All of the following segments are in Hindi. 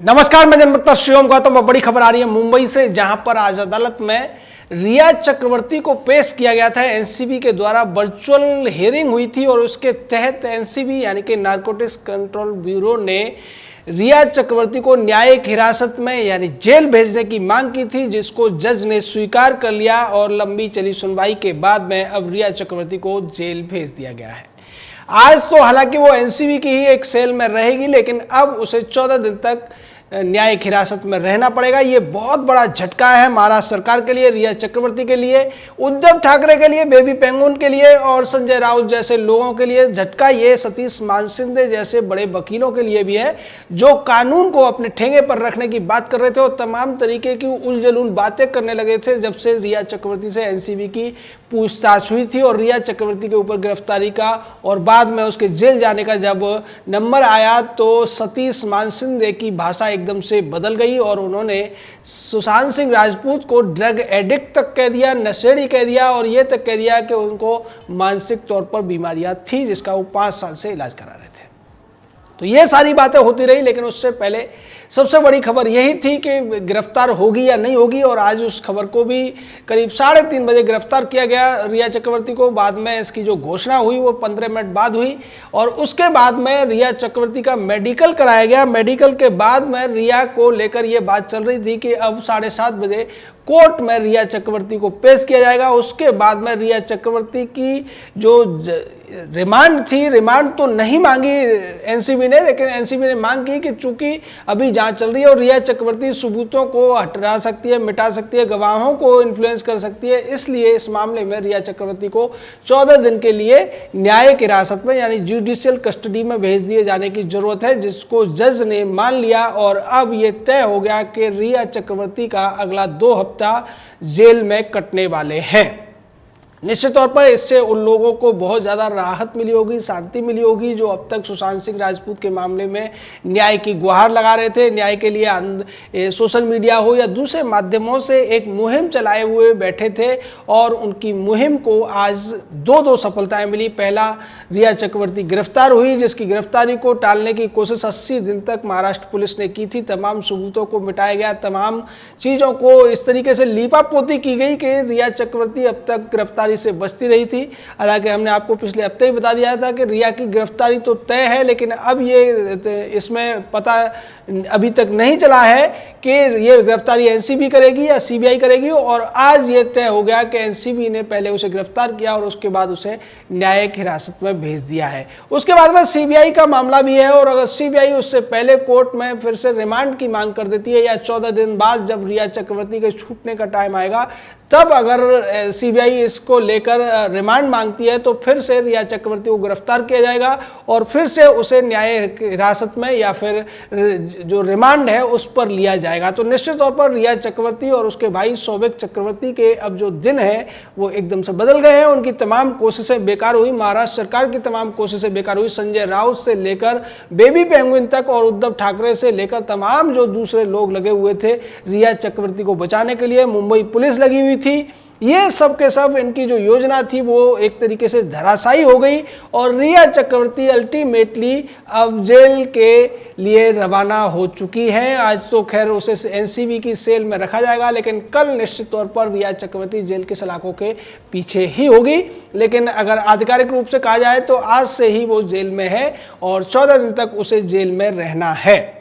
नमस्कार, मैं जनमित्र शिवम गौतम। बड़ी खबर आ रही है मुंबई से, जहां पर आज अदालत में रिया चक्रवर्ती को पेश किया गया था। एनसीबी के द्वारा वर्चुअल हियरिंग हुई थी और उसके तहत एनसीबी यानी कि नारकोटिक्स कंट्रोल ब्यूरो ने रिया चक्रवर्ती को न्यायिक हिरासत में यानी जेल भेजने की मांग की थी, जिसको जज ने स्वीकार कर लिया और लंबी चली सुनवाई के बाद में अब रिया चक्रवर्ती को जेल भेज दिया गया है। आज तो हालांकि वो एनसीबी की ही एक सेल में रहेगी, लेकिन अब उसे 14 दिन तक न्यायिक हिरासत में रहना पड़ेगा। ये बहुत बड़ा झटका है महाराष्ट्र सरकार के लिए, रिया चक्रवर्ती के लिए, उद्धव ठाकरे के लिए, बेबी पेंगुइन के लिए और संजय राउत जैसे लोगों के लिए। झटका ये सतीश मानसिंदे जैसे बड़े वकीलों के लिए भी है, जो कानून को अपने ठेंगे पर रखने की बात कर रहे थे और तमाम तरीके की उलझुल बातें करने लगे थे जब से रिया चक्रवर्ती से एनसीबी की पूछताछ हुई थी और रिया चक्रवर्ती के ऊपर गिरफ्तारी का और बाद में उसके जेल जाने का जब नंबर आया तो सतीश मानसिंदे की भाषा एकदम से बदल गई और उन्होंने सुशांत सिंह राजपूत को ड्रग एडिक्ट तक कह दिया, नशेड़ी कह दिया और यह तक कह दिया कि उनको मानसिक तौर पर बीमारियां थी जिसका वो 5 साल से इलाज करा रहे थे। तो ये सारी बातें होती रही, लेकिन उससे पहले सबसे बड़ी खबर यही थी कि गिरफ्तार होगी या नहीं होगी, और आज उस खबर को भी करीब 3:30 बजे गिरफ्तार किया गया रिया चक्रवर्ती को। बाद में इसकी जो घोषणा हुई वो 15 मिनट बाद हुई और उसके बाद में रिया चक्रवर्ती का मेडिकल कराया गया। मेडिकल के बाद में रिया को लेकर ये बात चल रही थी कि अब 7:30 बजे कोर्ट में रिया चक्रवर्ती को पेश किया जाएगा। उसके बाद में रिया चक्रवर्ती की जो रिमांड थी, रिमांड तो नहीं मांगी एनसीबी ने, लेकिन एनसीबी ने मांग की कि चूंकि अभी जांच चल रही है और रिया चक्रवर्ती सबूतों को हटा सकती है, मिटा सकती है, गवाहों को इन्फ्लुएंस कर सकती है, इसलिए इस मामले में रिया चक्रवर्ती को 14 दिन के लिए न्यायिक हिरासत में यानी जुडिशियल कस्टडी में भेज दिए जाने की जरूरत है, जिसको जज ने मान लिया। और अब यह तय हो गया कि रिया चक्रवर्ती का अगला 2 हफ्ता जेल में कटने वाले हैं। निश्चित तौर पर इससे उन लोगों को बहुत ज़्यादा राहत मिली होगी, शांति मिली होगी जो अब तक सुशांत सिंह राजपूत के मामले में न्याय की गुहार लगा रहे थे। न्याय के लिए सोशल मीडिया हो या दूसरे माध्यमों से एक मुहिम चलाए हुए बैठे थे और उनकी मुहिम को आज 2 सफलताएं मिली। पहला, रिया चक्रवर्ती गिरफ्तार हुई, जिसकी गिरफ्तारी को टालने की कोशिश 80 दिन तक महाराष्ट्र पुलिस ने की थी। तमाम सबूतों को मिटाया गया, तमाम चीज़ों को इस तरीके से लीपापोती की गई कि रिया चक्रवर्ती अब तक गिरफ्तारी से बचती रही थी। हालांकि हमने आपको पिछले हफ्ते ही बता दिया था कि रिया की गिरफ्तारी तो तय है, लेकिन अब ये इसमें पता अभी तक नहीं चला है कि ये गिरफ्तारी एनसीबी करेगी या सीबीआई करेगी। और आज ये तय हो गया कि एनसीबी ने पहले उसे गिरफ्तार किया और उसके बाद उसे न्यायिक हिरासत में भेज दिया है। उसके बाद में सीबीआई का मामला भी है और अगर सीबीआई उससे पहले कोर्ट में फिर से रिमांड की मांग कर देती है या 14 दिन बाद जब रिया चक्रवर्ती के छूटने का टाइम आएगा, तब अगर सीबीआई इसको लेकर रिमांड मांगती है तो फिर से रिया चक्रवर्ती को गिरफ्तार किया जाएगा और फिर से उसे न्यायिक हिरासत में या फिर जो रिमांड है उस पर लिया जाएगा। तो निश्चित तौर पर रिया चक्रवर्ती और उसके भाई सौविक चक्रवर्ती के अब जो दिन है वो एकदम से बदल गए हैं। उनकी तमाम कोशिशें बेकार हुई, महाराष्ट्र सरकार की तमाम कोशिशें बेकार हुई। संजय राउत से लेकर बेबी पेंगुइन तक और उद्धव ठाकरे से लेकर तमाम जो दूसरे लोग लगे हुए थे रिया चक्रवर्ती को बचाने के लिए, मुंबई पुलिस लगी हुई थी, ये सब के सब इनकी जो योजना थी वो एक तरीके से धराशायी हो गई और रिया चक्रवर्ती अल्टीमेटली अब जेल के लिए रवाना हो चुकी हैं। आज तो खैर उसे एनसीबी की सेल में रखा जाएगा, लेकिन कल निश्चित तौर पर रिया चक्रवर्ती जेल के सलाखों के पीछे ही होगी। लेकिन अगर आधिकारिक रूप से कहा जाए तो आज से ही वो जेल में है और 14 दिन तक उसे जेल में रहना है।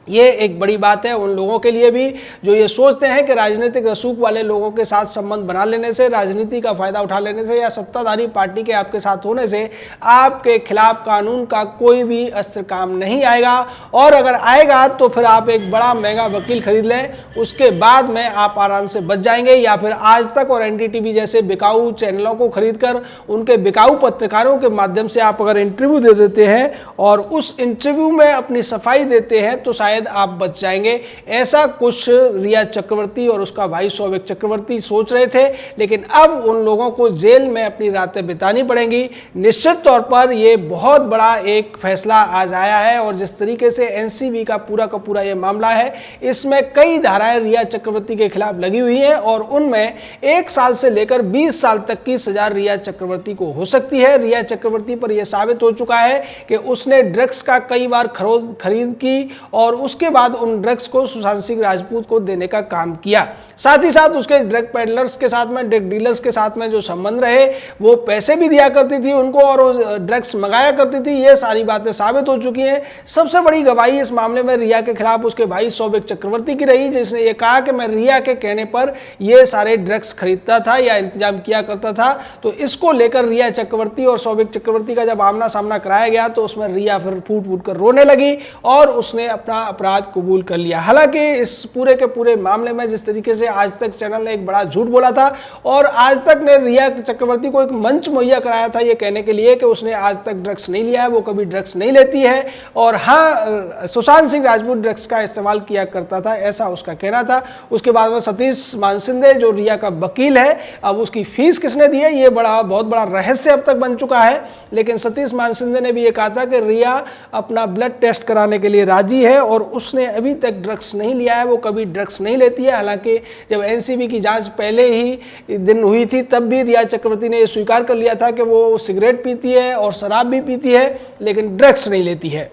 ये एक बड़ी बात है उन लोगों के लिए भी जो ये सोचते हैं कि राजनीतिक रसूख वाले लोगों के साथ संबंध बना लेने से, राजनीति का फायदा उठा लेने से या सत्ताधारी पार्टी के आपके साथ होने से आपके खिलाफ कानून का कोई भी अस्त्र काम नहीं आएगा। और अगर आएगा तो फिर आप एक बड़ा महंगा वकील खरीद लें, उसके बाद में आप आराम से बच जाएंगे। या फिर आज तक और एनडीटीवी जैसे बिकाऊ चैनलों को खरीदकर उनके बिकाऊ पत्रकारों के माध्यम से आप अगर इंटरव्यू दे देते हैं और उस इंटरव्यू में अपनी सफाई देते हैं तो शायद आप बच जाएंगे। ऐसा कुछ रिया चक्रवर्ती और उसका भाई सौविक चक्रवर्ती सोच रहे थे, लेकिन अब उन लोगों को जेल में अपनी रातें बितानी पड़ेंगी। निश्चित तौर पर यह बहुत बड़ा एक फैसला आज आया है और जिस तरीके से एनसीबी का पूरा यह मामला है, इसमें कई धाराएं रिया चक्रवर्ती के खिलाफ लगी हुई हैं और उनमें 1 साल से लेकर 20 साल तक की सजा रिया चक्रवर्ती को हो सकती है। रिया चक्रवर्ती पर यह साबित हो चुका है कि उसने ड्रग्स का कई बार खरीद की और उसके बाद उन ड्रग्स को सुशांत सिंह राजपूत को देने का काम किया। साथ ही साथ उसके ड्रग पेडलर्स के साथ में, ड्रग डीलर्स के साथ में जो संबंध रहे, वो पैसे भी दिया करती थी उनको और ड्रग्स मंगाया करती थी। ये सारी बातें साबित हो चुकी हैं। सबसे बड़ी गवाही इस मामले में रिया के खिलाफ उसके भाई सौविक चक्रवर्ती की रही, जिसने ये कहा कि मैं रिया के कहने पर ये सारे ड्रग्स खरीदता था या इंतजाम किया करता था। तो इसको लेकर रिया चक्रवर्ती और सौविक चक्रवर्ती का जब आमना सामना कराया गया तो उसमें रिया फिर फूट फूट कर रोने लगी और उसने अपना अपराध कबूल कर लिया। हालांकि इस पूरे के पूरे मामले में जिस तरीके से आज तक चैनल ने एक बड़ा झूठ बोला था और आज तक ने रिया चक्रवर्ती को एक मंच मुहैया कराया था ये कहने के लिए कि उसने आज तक ड्रग्स नहीं लिया है, वो कभी ड्रग्स नहीं लेती है और हाँ, सुशांत सिंह राजपूत ड्रग्स का इस्तेमाल किया करता था, ऐसा उसका कहना था। उसके बाद में सतीश मानसिंदे जो रिया का वकील है, अब उसकी फीस किसने दी है ये बहुत बड़ा रहस्य अब तक बन चुका है। लेकिन सतीश मानसिंदे ने भी ये कहा था कि रिया अपना ब्लड टेस्ट कराने के लिए राजी है और उसने अभी तक ड्रग्स नहीं लिया है, वो कभी ड्रग्स नहीं लेती है। हालांकि जब एनसीबी की जांच पहले ही दिन हुई थी तब भी रिया चक्रवर्ती ने स्वीकार कर लिया था कि वो सिगरेट पीती है और शराब भी पीती है लेकिन ड्रग्स नहीं लेती है।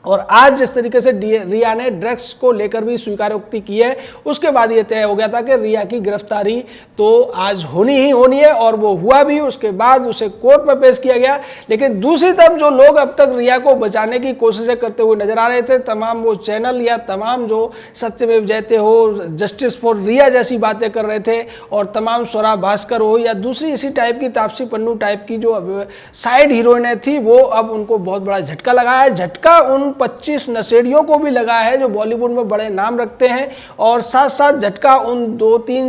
और आज जिस तरीके से रिया ने ड्रग्स को लेकर भी स्वीकारोक्ति की है, उसके बाद ये तय हो गया था कि रिया की गिरफ्तारी तो आज होनी ही होनी है और वो हुआ भी। उसके बाद उसे कोर्ट में पेश किया गया। लेकिन दूसरी तरफ जो लोग अब तक रिया को बचाने की कोशिशें करते हुए नजर आ रहे थे, तमाम वो चैनल या तमाम जो सत्यमेव जयते हो, जस्टिस फॉर रिया जैसी बातें कर रहे थे और तमाम स्वरा भास्कर हो या दूसरी इसी टाइप की तापसी पन्नू टाइप की जो साइड हीरोइनें थी, वो अब उनको बहुत बड़ा झटका लगा है। झटका उन 25 नशेड़ियों को भी लगा है जो बॉलीवुड में बड़े नाम रखते हैं और साथ साथ झटका उन 2-3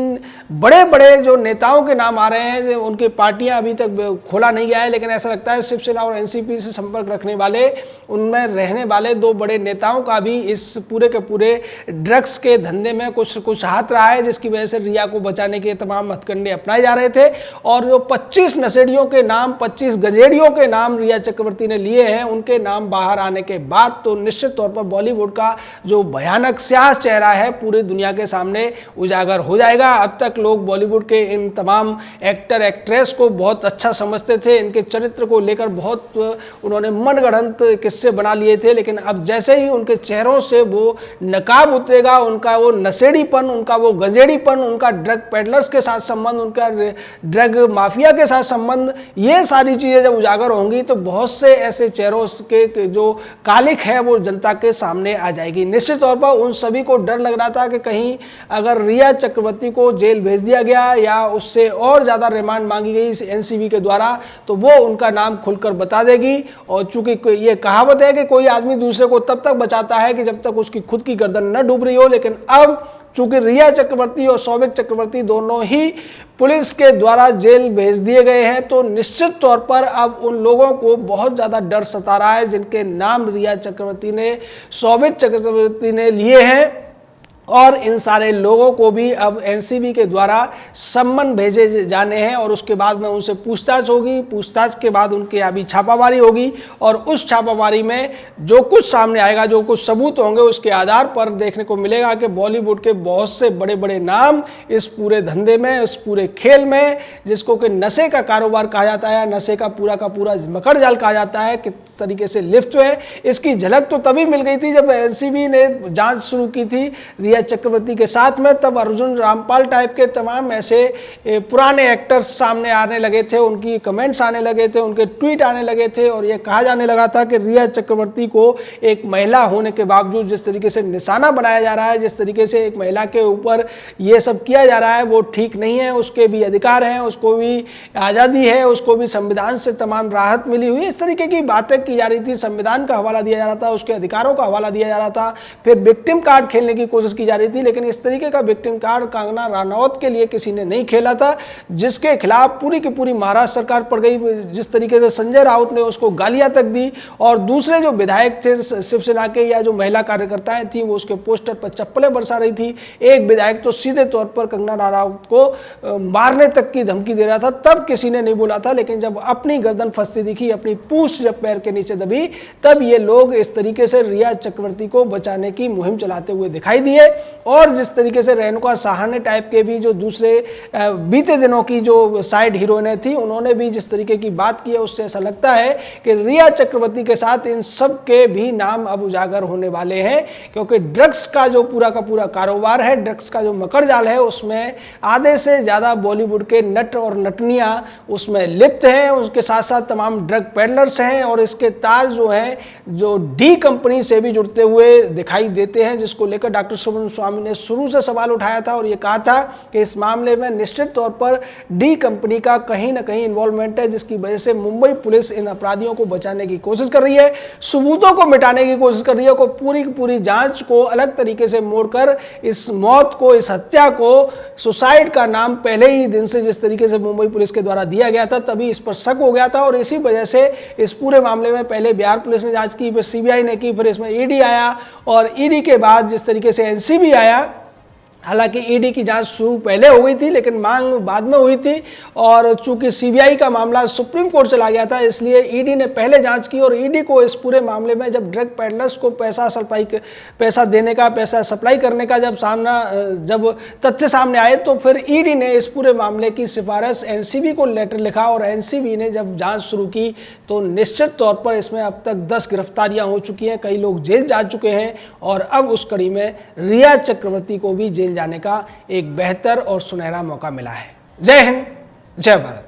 बड़े बड़े जो नेताओं के नाम आ रहे हैं, उनकी पार्टियां अभी तक खोला नहीं गया है लेकिन ऐसा लगता है शिवसेना और एनसीपी से संपर्क रखने वाले, उनमें रहने वाले 2 बड़े नेताओं का भी इस पूरे के पूरे ड्रग्स के धंधे में कुछ हाथ रहा है, जिसकी वजह से रिया को बचाने के तमाम हथकंडे अपनाए जा रहे थे। और जो 25 नशेड़ियों के नाम, 25 गंजेड़ियों के नाम रिया चक्रवर्ती ने लिए हैं, उनके नाम बाहर आने के बाद तो निश्चित तौर पर बॉलीवुड का जो भयानक स्याह चेहरा है पूरी दुनिया के सामने उजागर हो जाएगा। अब तक लोग बॉलीवुड के इन तमाम एक्टर एक्ट्रेस को बहुत अच्छा समझते थे, इनके चरित्र को लेकर बहुत उन्होंने मनगढ़ंत किस्से बना लिए थे, लेकिन अब जैसे ही उनके चेहरों से वो नकाब उतरेगा, उनका वो नशेड़ीपन, उनका वो गंजेड़ीपन, उनका ड्रग पेडलर्स के साथ संबंध, उनका ड्रग माफिया के साथ संबंध, ये सारी चीजें जब उजागर होंगी तो बहुत से ऐसे चेहरों के जो कालिक है वो जनता के सामने आ जाएगी। निश्चित तौर पर उन सभी को डर लग रहा था कि कहीं अगर रिया चक्रवर्ती को जेल भेज दिया गया या उससे और ज्यादा रिमांड मांगी गई एनसीबी के द्वारा तो वो उनका नाम खुलकर बता देगी। और चूंकि ये कहावत है कि कोई आदमी दूसरे को तब तक बचाता है कि जब तक उसकी खुद की गर्दन न डूब रही हो, लेकिन अब चूंकि रिया चक्रवर्ती और सौविक चक्रवर्ती दोनों ही पुलिस के द्वारा जेल भेज दिए गए हैं तो निश्चित तौर पर अब उन लोगों को बहुत ज्यादा डर सता रहा है जिनके नाम रिया चक्रवर्ती ने, सौविक चक्रवर्ती ने लिए हैं। और इन सारे लोगों को भी अब एनसीबी के द्वारा सम्मन भेजे जाने हैं और उसके बाद में उनसे पूछताछ होगी। पूछताछ के बाद उनके यहाँ भी छापामारी होगी और उस छापामारी में जो कुछ सामने आएगा, जो कुछ सबूत होंगे, उसके आधार पर देखने को मिलेगा कि बॉलीवुड के बहुत से बड़े बड़े नाम इस पूरे धंधे में, इस पूरे खेल में, जिसको कि नशे का कारोबार कहा जाता है, नशे का पूरा मकड़ जाल कहा जाता है, किस तरीके से लिप्त है। इसकी झलक तो तभी मिल गई थी जब एनसीबी ने जांच शुरू की थी रिया चक्रवर्ती के साथ में, तब अर्जुन रामपाल टाइप के तमाम ऐसे पुराने एक्टर्स सामने आने लगे थे, उनकी कमेंट्स आने लगे थे, उनके ट्वीट आने लगे थे और यह कहा जाने लगा था कि रिया चक्रवर्ती को एक महिला होने के बावजूद जिस तरीके से निशाना बनाया जा रहा है, जिस तरीके से एक महिला के ऊपर यह सब किया जा रहा है वो ठीक नहीं है। उसके भी अधिकार हैं, उसको भी आज़ादी है, उसको भी संविधान से तमाम राहत मिली हुई, इस तरीके की बातें की जा रही थी। संविधान का हवाला दिया जा रहा था, उसके अधिकारों का हवाला दिया जा रहा था, फिर विक्टिम कार्ड खेलने की कोशिश की जा रही थी। लेकिन इस तरीके का विक्टिम कार्ड कंगना रनौत के लिए किसी ने नहीं खेला था, जिसके खिलाफ पूरी की पूरी महाराष्ट्र सरकार पड़ गई। जिस तरीके से संजय राउत ने उसको गालियां तक दी और दूसरे जो विधायक थे शिवसेना के या जो महिला कार्यकर्ताएं थी वो उसके पोस्टर पर चप्पलें बरसा रही थी। एक विधायक तो सीधे तौर पर कंगना रनौत को मारने तक की धमकी दे रहा था, तब किसी ने नहीं बोला था। लेकिन जब अपनी गर्दन फंसती दिखी, अपनी पूंछ जब पैर के नीचे दबी, तब ये लोग इस तरीके से रिया चक्रवर्ती को बचाने की मुहिम चलाते हुए दिखाई दिए। और जिस तरीके से रेणुका साहनी टाइप के भी जो दूसरे बीते दिनों की जो साइड हीरोइनें थी, उन्होंने भी जिस तरीके की बात की है, उससे ऐसा लगता है कि रिया चक्रवर्ती के साथ इन सब के भी नाम अब उजागर होने वाले हैं, क्योंकि ड्रग्स का जो पूरा का पूरा कारोबार है, ड्रग्स का जो मकड़जाल है, उसमें आधे से ज्यादा बॉलीवुड के नट और नटनियां उसमें लिप्त हैं। उसके साथ साथ तमाम ड्रग पेडलर्स हैं और इसके तार जो हैं जो डी कंपनी से भी जुड़ते हुए दिखाई देते हैं, जिसको लेकर डॉक्टर सुब्रमण्यम स्वामी ने शुरू से सवाल उठाया था और ये कहा था कि इस मामले में निश्चित तौर पर डी कंपनी का कहीं ना कहीं इन्वॉल्वमेंट है, जिसकी वजह से मुंबई पुलिस इन अपराधियों को बचाने की कोशिश कर रही है, सबूतों को मिटाने की कोशिश कर रही है, को पूरी की पूरी जांच को अलग तरीके से मोड़कर इस मौत को, इस हत्या को सुसाइड का नाम पहले ही दिन से जिस तरीके से मुंबई पुलिस के द्वारा दिया गया था, तभी इस पर शक हो गया था और इसी वजह से इस पूरे मामले में पहले बिहार पुलिस ने जांच की, फिर सीबीआई ने की, फिर इसमें ईडी आया और ईडी के बाद जिस तरीके से एनसीबी आया। हालांकि ईडी की जांच शुरू पहले हो गई थी, लेकिन मांग बाद में हुई थी और चूंकि सीबीआई का मामला सुप्रीम कोर्ट चला गया था, इसलिए ईडी ने पहले जांच की और ईडी को इस पूरे मामले में जब ड्रग पेडलर्स को पैसा देने का, पैसा सप्लाई करने का जब तथ्य सामने आए, तो फिर ईडी ने इस पूरे मामले की सिफारिश एनसीबी को लेटर लिखा और एनसीबी ने जब जांच शुरू की तो निश्चित तौर पर इसमें अब तक 10 गिरफ्तारियां हो चुकी हैं, कई लोग जेल जा चुके हैं और अब उस कड़ी में रिया चक्रवर्ती को भी जेल जाने का एक बेहतर और सुनहरा मौका मिला है। जय हिंद, जय भारत।